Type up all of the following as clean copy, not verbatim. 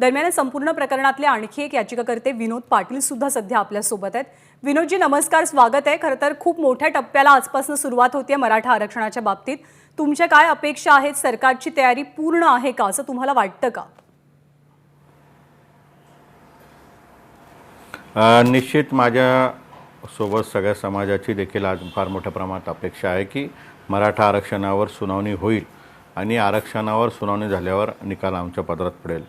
दरम्यान या संपूर्ण प्रकरणातले आणखी एक याचिकाकर्ते विनोद पाटील सुद्धा सध्या आपल्या सोबत आहेत। विनोदजी नमस्कार, स्वागत आहे। खरं तर खूप मोठ्या टप्प्याला आजपासून सुरुवात होते मराठा आरक्षणाच्या बाबतीत। तुमच्या काय अपेक्षा आहेत? सरकारची तयारी पूर्ण आहे का असं तुम्हाला वाटतं का? निश्चित माझ्या सोबत सगळ्या समाजाची देखील आज फार मोठ्या प्रमाणात अपेक्षा आहे की मराठा आरक्षणावर सुनावणी होईल आणि आरक्षणावर सुनावणी झाल्यावर निकाल आमच्या पदरात पडेल।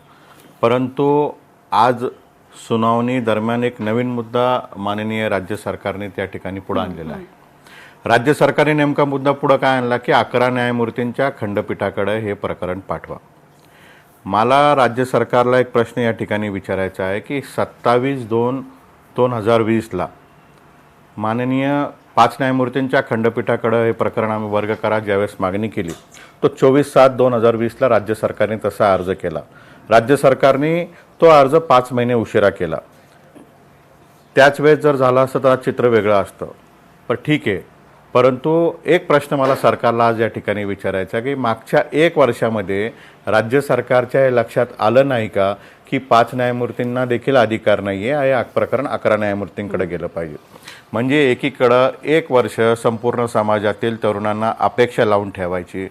परंतु आज सुनावणी दरम्यान एक नवीन मुद्दा माननीय राज्य सरकारने त्या ठिकाणी पुढे आणलेला आहे। राज्य सरकारने नेमका मुद्दा पुढे काय आणला की 11 न्यायमूर्तींच्या खंडपीठाकडे हे प्रकरण पाठवा। मला राज्य सरकारला एक प्रश्न या ठिकाणी विचारायचा आहे की 27/2/2020 ला माननीय 5 न्यायमूर्तींच्या खंडपीठाकडे हे प्रकरण आम्ही वर्ग करा ज्यावेळेस मागणी केली तो 24/7/2020 ला राज्य सरकारने तसा अर्ज केला। राज्य सरकारने तो अर्ज 5 महिने उशिरा केला। त्याच वेळेस जर झाला असतं तर चित्र वेगळं असतं, पण ठीक आहे। परंतु एक प्रश्न मला सरकारला आज या ठिकाणी विचारायचा की मागच्या 1 वर्षामध्ये राज्य सरकारच्या हे लक्षात आलं नाही का की 5 न्यायमूर्तींना देखील अधिकार नाही आहे, हे प्रकरण 11 न्यायमूर्तींकडे गेलं पाहिजे। म्हणजे एकीकडं 1 वर्ष संपूर्ण समाजातील तरुणांना अपेक्षा लावून ठेवायची,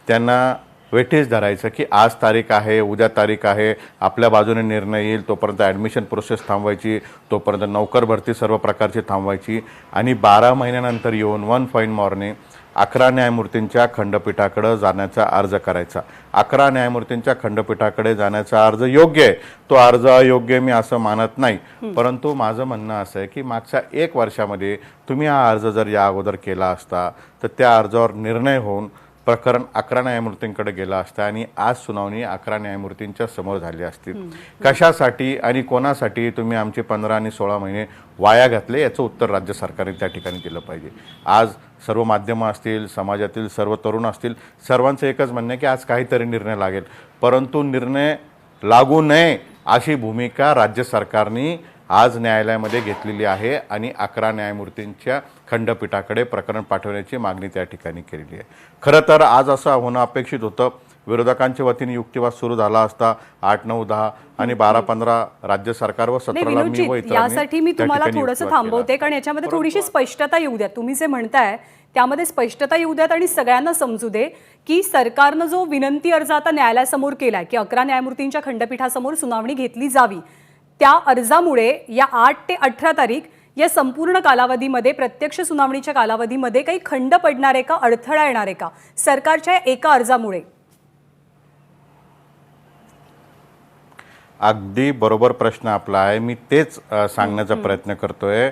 त्यांना वेठीस धरायचं की आज तारीख आहे, उद्या तारीख आहे, आपल्या बाजूने निर्णय येईल, तोपर्यंत ॲडमिशन प्रोसेस थांबवायची, तोपर्यंत नोकर भरती सर्व प्रकारची थांबवायची आणि 12 महिन्यानंतर येऊन वन फाईन मॉर्निंग 11 न्यायमूर्तींच्या खंडपीठाकडे जाण्याचा अर्ज करायचा। 11 न्यायमूर्तींच्या खंडपीठाकडे जाण्याचा अर्ज योग्य आहे, तो अर्ज अयोग्य मी असं मानत नाही। परंतु माझं म्हणणं असं आहे की मागच्या 1 वर्षामध्ये तुम्ही हा अर्ज जर या अगोदर केला असता तर त्या अर्जावर निर्णय होऊन प्रकरण 11 न्यायमूर्तींकडे गेला असता आणि आज सुनावणी 11 न्यायमूर्तींच्या समोर झाली असती। कशासाठी आणि कोणासाठी तुम्ही आमचे 15 आणि 16 महिने वाया घातले याचं उत्तर राज्य सरकारने त्या ठिकाणी दिलं पाहिजे। आज सर्व माध्यमं असतील, समाजातील सर्व तरुण असतील, सर्वांचं एकच म्हणणं आहे की आज काहीतरी निर्णय लागेल, परंतु निर्णय लागू नये अशी भूमिका राज्य सरकारने आज न्यायालयामध्ये घेतलेली आहे आणि 11 न्यायमूर्तींच्या खंडपीठाकडे प्रकरण पाठवण्याची मागणी त्या ठिकाणी केलेली आहे। खरं तर आज असं होणं अपेक्षित होतं। विरोधकांच्या वतीने युक्तिवाद सुरू झाला असता 8, 9, 10 आणि 12, 15 राज्य सरकार व 17ला मी व इतरांनी यासाठी मी तुम्हाला थोडंसं थांबवते कारण याच्यामध्ये थोडीशी स्पष्टता येऊ द्या। तुम्ही जे म्हणताय त्यामध्ये स्पष्टता येऊ द्यात आणि सगळ्यांना समजू दे की सरकारनं जो विनंती अर्ज आता न्यायालयासमोर केलाय की 11 न्यायमूर्तींच्या खंडपीठासमोर सुनावणी घेतली जावी, त्या अर्जामुळे या 8 ते 18 तारीख या संपूर्ण कालावधीमध्ये प्रत्यक्ष सुनावणीच्या कालावधीमध्ये काही खंड पडणार आहे का, अडथळा येणार आहे का सरकारच्या एका अर्जामुळे? अगदी बरोबर प्रश्न आपला आहे। मी तेच सांगण्याचा प्रयत्न करतोय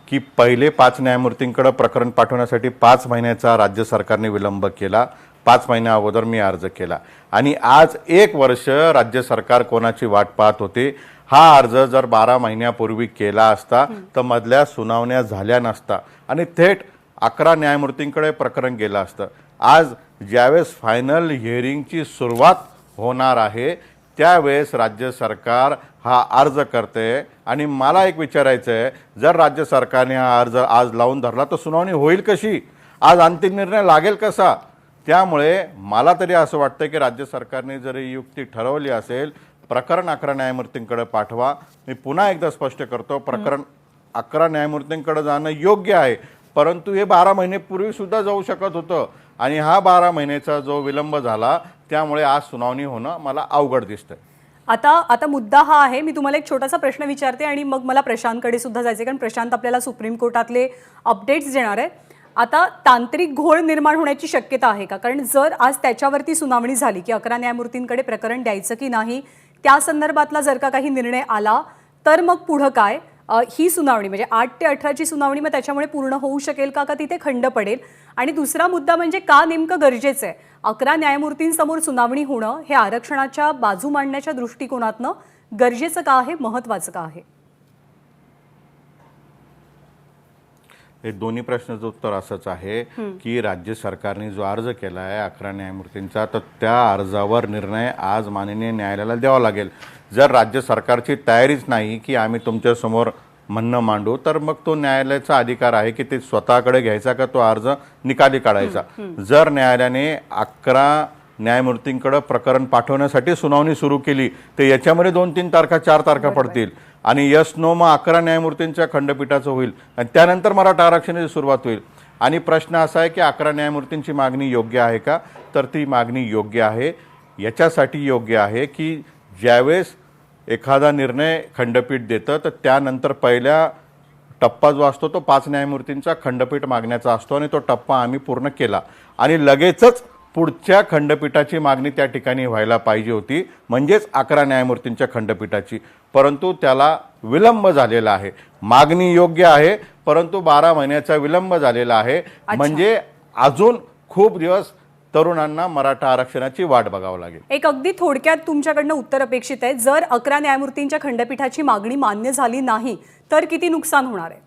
की पहिले 5 न्यायमूर्तींकडे प्रकरण पाठवण्यासाठी 5 महिन्याचा राज्य सरकारने विलंब केला। 5 महिन्या अगोदर मी अर्ज केला आणि आज 1 वर्ष राज्य सरकार कोणाची वाट पाहत होते। हा अर्ज जर 12 महिन्यापूर्वी केला असता तर मधल्या सुनावण्या झाल्या नसता आणि थेट 11 न्यायमूर्तींकडे प्रकरण गेलं असतं। आज ज्यावेळेस फायनल हिअरिंगची सुरुवात होणार आहे त्यावेळेस राज्य सरकार हा अर्ज करते आणि मला एक विचारायचं आहे, जर राज्य सरकारने हा अर्ज आज लावून धरला तर सुनावणी होईल कशी? आज अंतिम निर्णय लागेल कसा? त्यामुळे मला तरी असं वाटतं की राज्य सरकारने जर ही युक्ती ठरवली असेल प्रकरण 11 न्यायमूर्तींकडे पाठवा। मी पुन्हा एकदा स्पष्ट करतो, प्रकरण 11 न्यायमूर्तींकडे जाणं योग्य आहे, परंतु हे 12 महिनेपूर्वी सुद्धा जाऊ शकत होतं आणि हा 12 महिन्याचा जो विलंब झाला त्यामुळे आज सुनावणी होणं मला अवघड दिसतंय। आता मुद्दा हा आहे, मी तुम्हाला एक छोटासा प्रश्न विचारते आणि मग मला प्रशांतकडे सुद्धा जायचे कारण प्रशांत आपल्याला सुप्रीम कोर्टातले अपडेट्स देणार आहे। आता तांत्रिक घोळ निर्माण होण्याची शक्यता आहे का? कारण जर आज त्याच्यावरती सुनावणी झाली की 11 न्यायमूर्तींकडे प्रकरण द्यायचं की नाही, त्या संदर्भातला जर का काही निर्णय आला तर मग पुढे काय? ही सुनावणी म्हणजे 8 ते 18 ची सुनावणी मग त्याच्यामुळे पूर्ण होऊ शकेल का तिथे खंड पडेल? आणि दुसरा मुद्दा म्हणजे का नेमकं गरजेचं आहे 11 न्यायमूर्तींसमोर सुनावणी होणं हे आरक्षणाच्या बाजू मांडण्याच्या दृष्टिकोनातनं गरजेचं का आहे, महत्त्वाचं का आहे? हे दोन्ही प्रश्नाचं उत्तर असंच आहे की राज्य सरकारने जो अर्ज केला आहे 11 न्यायमूर्तींचा तर त्या अर्जावर निर्णय आज माननीय न्यायालयाला द्यावा लागेल। जर राज्य सरकारची तयारीच नाही की आम्ही तुमच्या समोर म्हणणं मांडू तर मग तो न्यायालयाचा अधिकार आहे की ते स्वतःकडे घ्यायचा का तो अर्ज निकाली काढायचा। जर न्यायालयाने 11 न्यायमूर्तींकडे प्रकरण पाठवण्यासाठी सुनावणी सुरू केली तर याच्यामध्ये 2-3 तारखा 4 तारखा पडतील आणि यस नो मग 11 न्यायमूर्तींच्या खंडपीठाचं होईल आणि त्यानंतर मराठा आरक्षणाची सुरुवात होईल. आणि प्रश्न असा आहे की 11 न्यायमूर्तींची मागणी योग्य आहे का, तर ती मागणी योग्य आहे. याच्यासाठी योग्य आहे की ज्यावेळेस एखादा निर्णय खंडपीठ देतं तर त्यानंतर पहिल्या टप्पा जो असतो तो 5 न्यायमूर्तींचा खंडपीठ मागण्याचा असतो आणि तो टप्पा आम्ही पूर्ण केला आणि लगेचच पुढच्या खंडपीठाची मागणी त्या ठिकाणी व्हायला पाहिजे होती, म्हणजेच 11 न्यायमूर्तींच्या खंडपीठाची. परंतु त्याला विलंब झालेला आहे. मागणी योग्य आहे परंतु 12 महिन्याचा विलंब झालेला आहे. म्हणजे अजून खूप दिवस तरुणांना मराठा आरक्षणाची वाट बघावं लागेल. एक अगदी थोडक्यात तुमच्याकडनं उत्तर अपेक्षित आहे. जर 11 न्यायमूर्तींच्या खंडपीठाची मागणी मान्य झाली नाही तर किती नुकसान होणार आहे?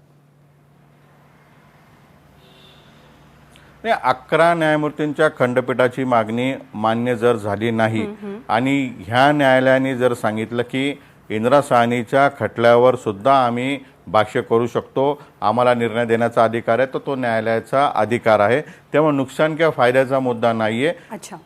11 न्यायमूर्तींच्या खंडपीठाची मागणी मान्य जर झाली नाही आणि ह्या न्यायालयाने जर सांगितलं की इंदिरा साहनीच्या खटल्यावर सुद्धा आम्ही भाष्य करू शकतो, आम्हाला निर्णय देण्याचा अधिकार आहे, तर तो न्यायालयाचा अधिकार आहे. त्यामुळे नुकसान किंवा फायद्याचा मुद्दा नाहीये.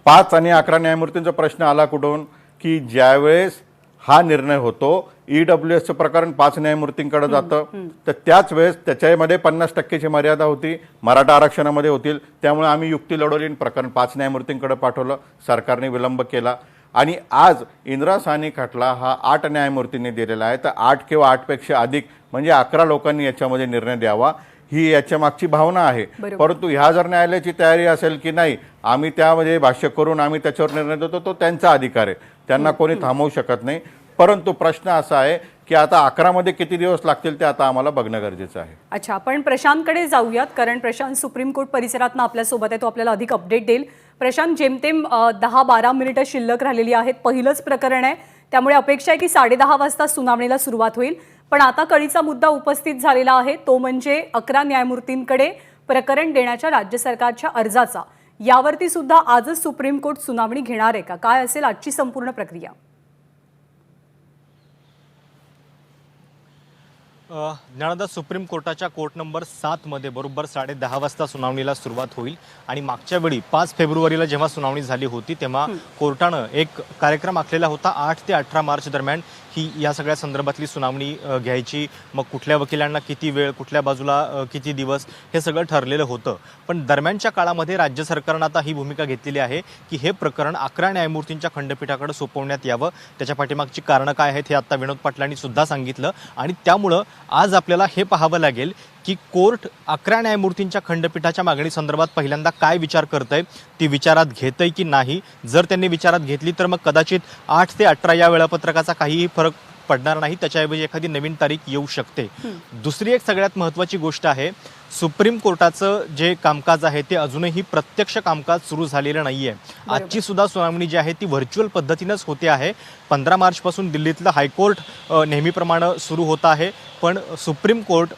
5 आणि 11 न्यायमूर्तींचा प्रश्न आला कुठून की ज्यावेळेस हा निर्णय होतो ईडब्ल्यूएसचं प्रकरण 5 न्यायमूर्तींकडे जातं तर त्याच वेळेस त्याच्यामध्ये 50% मर्यादा होती, मराठा आरक्षणामध्ये होतील. त्यामुळे आम्ही युक्ती लढवली, प्रकरण 5 न्यायमूर्तींकडे पाठवलं, सरकारने विलंब केला आणि आज इंदिरा साहनी खटला हा 8 न्यायमूर्तींनी दिलेला आहे. तर 8 किंवा 8पेक्षा अधिक म्हणजे 11 लोकांनी याच्यामध्ये निर्णय द्यावा ही याच्या मागची भावना आहे. परंतु ह्या जर न्यायालयाची तयारी असेल की नाही आम्ही त्यामध्ये भाष्य करून आम्ही त्याच्यावर निर्णय देतो, तो त्यांचा अधिकार आहे, त्यांना कोणी थांबवू शकत नाही. परंतु प्रश्न असा आहे की आता 11 मध्ये किती दिवस लागतील ते आता आम्हाला बघणं गरजेचं आहे. अच्छा, आपण प्रशांतकडे जाऊयात कारण प्रशांत सुप्रीम कोर्ट परिसरातनं आपल्यासोबत आहे, तो आपल्याला अधिक अपडेट देईल. प्रशांत, जेमतेम 10-12 मिनिटं शिल्लक राहिलेली आहेत. पहिलंच प्रकरण आहे त्यामुळे अपेक्षा आहे की 10:30 वाजता सुनावणीला सुरुवात होईल. पण आता कळीचा मुद्दा उपस्थित झालेला आहे तो म्हणजे 11 न्यायमूर्तींकडे प्रकरण देण्याच्या राज्य सरकारच्या अर्जाचा. यावरती सुद्धा आजच सुप्रीम कोर्ट सुनावणी घेणार आहे का? काय असेल आजची संपूर्ण प्रक्रिया? ज्ञानदा, सुप्रीम कोर्टाच्या कोर्ट नंबर 7 मध्ये बरोबर 10:30 वाजता सुनावणीला सुरुवात होईल आणि मागच्या वेळी 5 फेब्रुवारीला जेव्हा सुनावणी झाली होती तेव्हा कोर्टानं एक कार्यक्रम आखलेला होता. 8 ते 18 मार्च दरम्यान ही या सगळ्या संदर्भातली सुनावणी घ्यायची. मग कुठल्या वकिलांना किती वेळ, कुठल्या बाजूला किती दिवस, हे सगळं ठरलेलं होतं. पण दरम्यानच्या काळामध्ये राज्य सरकारनं आता ही भूमिका घेतलेली आहे की हे प्रकरण 11 न्यायमूर्तींच्या खंडपीठाकडे सोपवण्यात यावं. त्याच्या पाठीमागची कारणं काय आहेत हे आता विनोद पाटलांनी सुद्धा सांगितलं आणि त्यामुळं आज आपल्याला हे पाहावं लागेल की कोर्ट 11 न्यायमूर्तींच्या खंडपीठाच्या मागणी संदर्भात पहिल्यांदा काय विचार करतंय, ती विचारात घेतंय की नाही. जर त्यांनी विचारात घेतली तर मग कदाचित 8 ते 18 या वेळापत्रकाचा काहीही फरक पडणार नाही, त्याच्याऐवजी एखादी नवीन तारीख येऊ शकते. दुसरी एक सगळ्यात महत्त्वाची गोष्ट आहे, सुप्रीम कोर्टाचं जे कामकाज आहे ते अजूनही प्रत्यक्ष कामकाज सुरू झालेलं नाहीये. आजची सुद्धा सुनावणी जी आहे ती व्हर्च्युअल पद्धतीनंच होते आहे. 15 मार्चपासून दिल्लीतलं हायकोर्ट नेहमीप्रमाणे सुरू होत आहे, पण सुप्रीम कोर्ट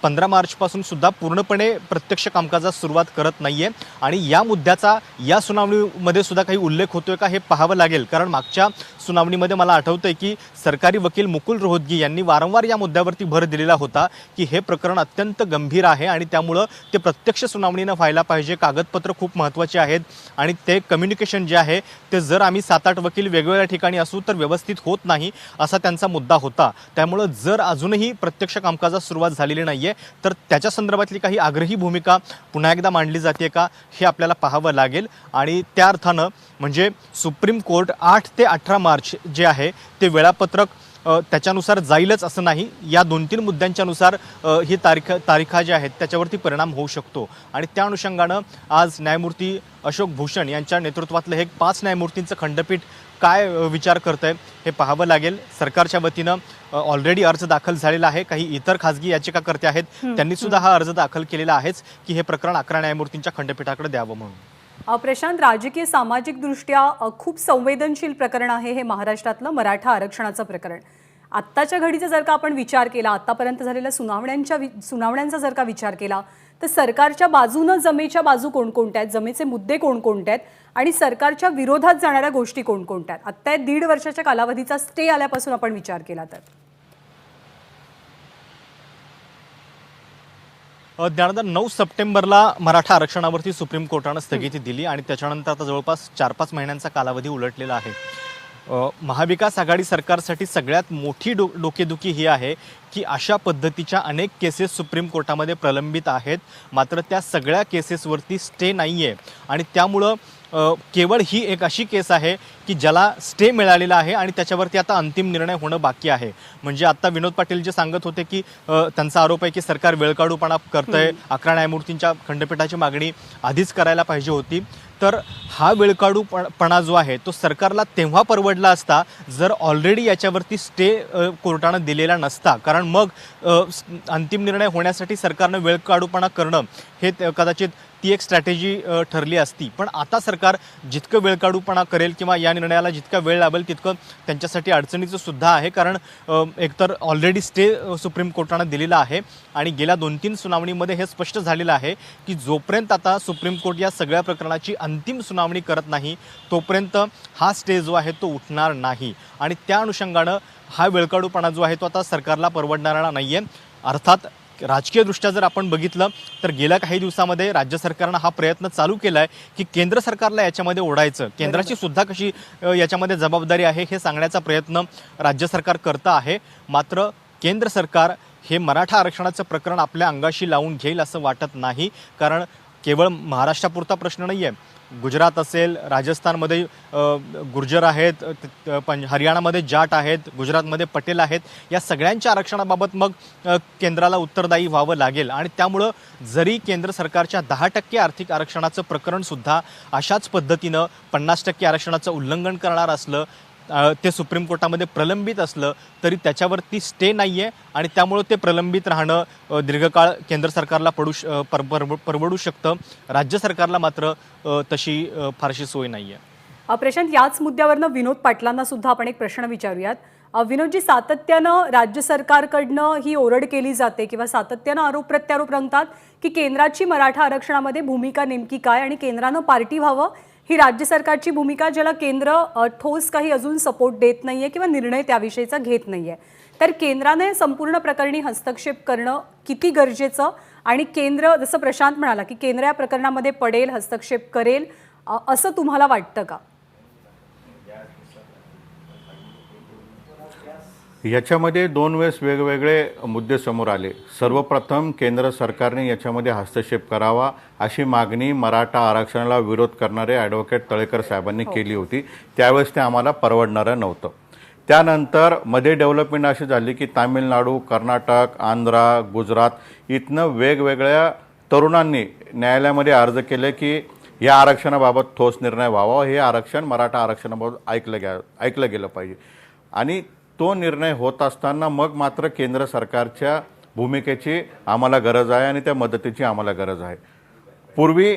15 मार्चपासून सुद्धा पूर्णपणे प्रत्यक्ष कामकाजास सुरुवात करत नाहीये आणि या मुद्द्याचा या सुनावणीमध्ये सुद्धा काही उल्लेख होतोय का हे पाहावं लागेल. कारण मागच्या सुनावणीमध्ये मला आठवतंय की सरकारी वकील मुकुल रोहतगी यांनी वारंवार या मुद्द्यावरती भर दिलेला होता की हे प्रकरण अत्यंत गंभीर आहे आणि त्यामुळं ते प्रत्यक्ष सुनावणीनं व्हायला पाहिजे. कागदपत्र खूप महत्त्वाचे आहेत आणि ते कम्युनिकेशन जे आहे ते जर आम्ही 7-8 वकील वेगवेगळ्या ठिकाणी असू तर व्यवस्थित होत नाही असा त्यांचा मुद्दा होता. त्यामुळं जर अजूनही प्रत्यक्ष कामकाजास सुरुवात झालेली नाहीये तर त्याच्या संदर्भातली काही आग्रही भूमिका पुन्हा एकदा मांडली जाते का हे आपल्याला पाहावं लागेल. आणि त्या अर्थानं म्हणजे सुप्रीम कोर्ट 8 ते 18 मार्च जे आहे ते वेळापत्रक त्याच्यानुसार जाईलच असं नाही. या 2-3 मुद्द्यांच्यानुसार ही तारीखा ज्या आहेत त्याच्यावरती परिणाम होऊ शकतो आणि त्या अनुषंगानं आज न्यायमूर्ती अशोक भूषण यांच्या नेतृत्वातलं हे 5 न्यायमूर्तींचं खंडपीठ काय विचार करतंय हे पाहावं लागेल. सरकारच्या वतीनं ऑलरेडी अर्ज दाखल झालेला आहे. काही इतर खासगी याचिकाकर्ते आहेत त्यांनी सुद्धा हा अर्ज दाखल केलेला आहेच की हे प्रकरण 11 न्यायमूर्तींच्या खंडपीठाकडे द्यावं म्हणून. प्रशांत, राजकीय सामाजिक दृष्ट्या खूप संवेदनशील प्रकरण आहे हे महाराष्ट्रातलं मराठा आरक्षणाचं प्रकरण. आत्ताच्या घडीचा जर का आपण विचार केला, आत्तापर्यंत झालेल्या सुनावण्यांचा जर का विचार केला तर सरकारच्या बाजूनं जमेच्या बाजू कोणकोणत्या आहेत, जमेचे मुद्दे कोणकोणते आहेत आणि सरकारच्या विरोधात जाणाऱ्या गोष्टी कोणकोणत्या आहेत? आत्ता 1.5 वर्षाच्या कालावधीचा स्टे आल्यापासून आपण विचार केला तर ज्ञानदा 9 सप्टेंबरला मराठा आरक्षणावरती सुप्रीम कोर्टानं स्थगिती दिली आणि त्याच्यानंतर आता जवळपास 4-5 महिन्यांचा कालावधी उलटलेला आहे. महाविकास आघाडी सरकारसाठी सगळ्यात मोठी डोकेदुखी ही आहे की अशा पद्धतीच्या अनेक केसेस सुप्रीम कोर्टामध्ये प्रलंबित आहेत, मात्र त्या सगळ्या केसेसवरती स्टे नाही आहे आणि त्यामुळं केवळ ही एक अशी केस आहे की ज्याला स्टे मिळालेला आहे आणि त्याच्यावरती आता अंतिम निर्णय होणं बाकी आहे. म्हणजे आता विनोद पाटील जे सांगत होते की त्यांचा आरोप आहे की सरकार वेळकाढूपणा करतंय, 11 न्यायमूर्तींच्या खंडपीठाची मागणी आधीच करायला पाहिजे होती. तर हा वेळकाढूपणा जो आहे तो सरकारला तेव्हा परवडला असता जर ऑलरेडी याच्यावरती स्टे कोर्टानं दिलेला नसता, कारण मग अंतिम निर्णय होण्यासाठी सरकारनं वेळकाढूपणा करणं हे कदाचित ती एक स्ट्रॅटेजी ठरली असती. पण आता सरकार जितकं वेळकाढूपणा करेल किंवा या निर्णयाला जितका वेळ लागेल तितकं त्यांच्यासाठी अडचणीचं सुद्धा आहे, कारण एकतर ऑलरेडी स्टे सुप्रीम कोर्टानं दिलेला आहे आणि गेल्या 2-3 सुनावणीमध्ये हे स्पष्ट झालेलं आहे की जोपर्यंत आता सुप्रीम कोर्ट या सगळ्या प्रकरणाची अंतिम सुनावणी करत नाही तोपर्यंत हा स्टे जो आहे तो उठणार नाही आणि त्या अनुषंगानं हा वेळकाढूपणा जो आहे तो आता सरकारला परवडणारा नाही आहे. अर्थात राजकीयदृष्ट्या जर आपण बघितलं तर गेल्या काही दिवसामध्ये राज्य सरकारनं हा प्रयत्न चालू केला आहे की केंद्र सरकारला याच्यामध्ये ओढायचं, केंद्राची सुद्धा कशी याच्यामध्ये जबाबदारी आहे हे सांगण्याचा प्रयत्न राज्य सरकार करतं आहे. मात्र केंद्र सरकार हे मराठा आरक्षणाचं प्रकरण आपल्या अंगाशी लावून घेईल असं वाटत नाही, कारण केवळ महाराष्ट्रापुरता प्रश्न नाही आहे. गुजरात असेल, राजस्थानमध्ये गुर्जर आहेत, हरियाणामध्ये जाट आहेत, गुजरातमध्ये पटेल आहेत, या सगळ्यांच्या आरक्षणाबाबत मग केंद्राला उत्तरदायी व्हावं लागेल आणि त्यामुळं जरी केंद्र सरकारच्या 10% आर्थिक आरक्षणाचं प्रकरणसुद्धा अशाच पद्धतीनं 50% आरक्षणाचं उल्लंघन करणार असलं, ते सुप्रीम कोर्टामध्ये प्रलंबित असलं तरी त्याच्यावरती स्टे नाही आहे आणि त्यामुळं ते प्रलंबित राहणं दीर्घकाळ केंद्र सरकारला परवडू शकतं. राज्य सरकारला मात्र तशी फारशी सोय नाही आहे. प्रशांत, याच मुद्द्यावरनं विनोद पाटलांना सुद्धा आपण एक प्रश्न विचारूयात. विनोदजी, सातत्यानं राज्य सरकारकडनं ही ओरड केली जाते किंवा सातत्यानं आरोप प्रत्यारोप रंगतात की केंद्राची मराठा आरक्षणामध्ये भूमिका नेमकी काय आणि केंद्रानं पार्टी व्हावं ही राज्य सरकारची भूमिका, ज्याला केंद्र ठोस काही अजून सपोर्ट देत नाहीये किंवा निर्णय त्याविषयीचा घेत नाहीये. तर केंद्राने संपूर्ण प्रकरणी हस्तक्षेप करणं किती गरजेचं आणि केंद्र, जसं प्रशांत म्हणाला की केंद्र या प्रकरणामध्ये पडेल, हस्तक्षेप करेल असं तुम्हाला वाटतं का? याच्यामध्ये 2 वेळेस वेगवेगळे मुद्दे समोर आले. सर्वप्रथम केंद्र सरकारने याच्यामध्ये हस्तक्षेप करावा अशी मागणी मराठा आरक्षणाला विरोध करणारे ॲडव्होकेट तळेकर साहेबांनी केली होती. त्यावेळेस ते आम्हाला परवडणारं नव्हतं. त्यानंतर मध्ये डेव्हलपमेंट अशी झाली की तामिळनाडू, कर्नाटक, आंध्रा, गुजरात इथनं वेगवेगळ्या तरुणांनी न्यायालयामध्ये अर्ज केले की या आरक्षणाबाबत ठोस निर्णय व्हावा, हे आरक्षण मराठा आरक्षणाबाबत ऐकलं गेलं पाहिजे. आणि तो निर्णय होत असताना मग मात्र केंद्र सरकारच्या भूमिकेची आम्हाला गरज आहे आणि त्या मदतीची आम्हाला गरज आहे. पूर्वी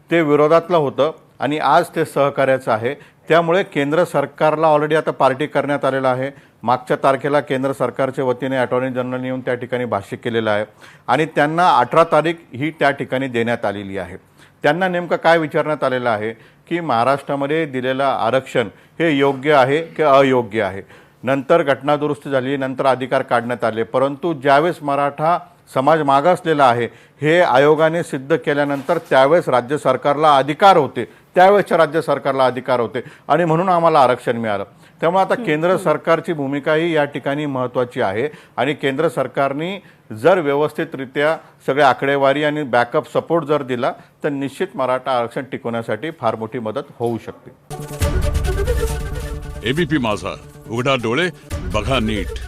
ते विरोधातलं होतं आणि आज ते सहकार्याचं आहे. त्यामुळे केंद्र सरकारला ऑलरेडी आता पार्टी करण्यात आलेलं आहे. मागच्या तारखेला केंद्र सरकारच्या वतीने अटॉर्नी जनरल येऊन त्या ठिकाणी भाष्य केलेलं आहे आणि त्यांना 18 तारीख ही त्या ठिकाणी देण्यात आलेली आहे. त्यांना नेमकं काय विचारण्यात आलेलं आहे की महाराष्ट्रामध्ये दिलेलं आरक्षण हे योग्य आहे की अयोग्य आहे. नंतर घटनादुरुस्ती झाली, नंतर अधिकार काढण्यात आले, परंतु ज्यावेळेस मराठा समाज मागासलेला आहे हे आयोगाने सिद्ध केल्यानंतर त्यावेळेस राज्य सरकारला अधिकार होते, त्यावेळेसच्या राज्य सरकारला अधिकार होते आणि म्हणून आम्हाला आरक्षण मिळालं. त्यामुळे आता केंद्र सरकारची भूमिकाही या ठिकाणी महत्त्वाची आहे आणि केंद्र सरकारने जर व्यवस्थितरित्या सगळे आकडेवारी आणि बॅकअप सपोर्ट जर दिला तर निश्चित मराठा आरक्षण टिकवण्यासाठी फार मोठी मदत होऊ शकते. एबीपी माझा, उघडा डोळे बघा नीट.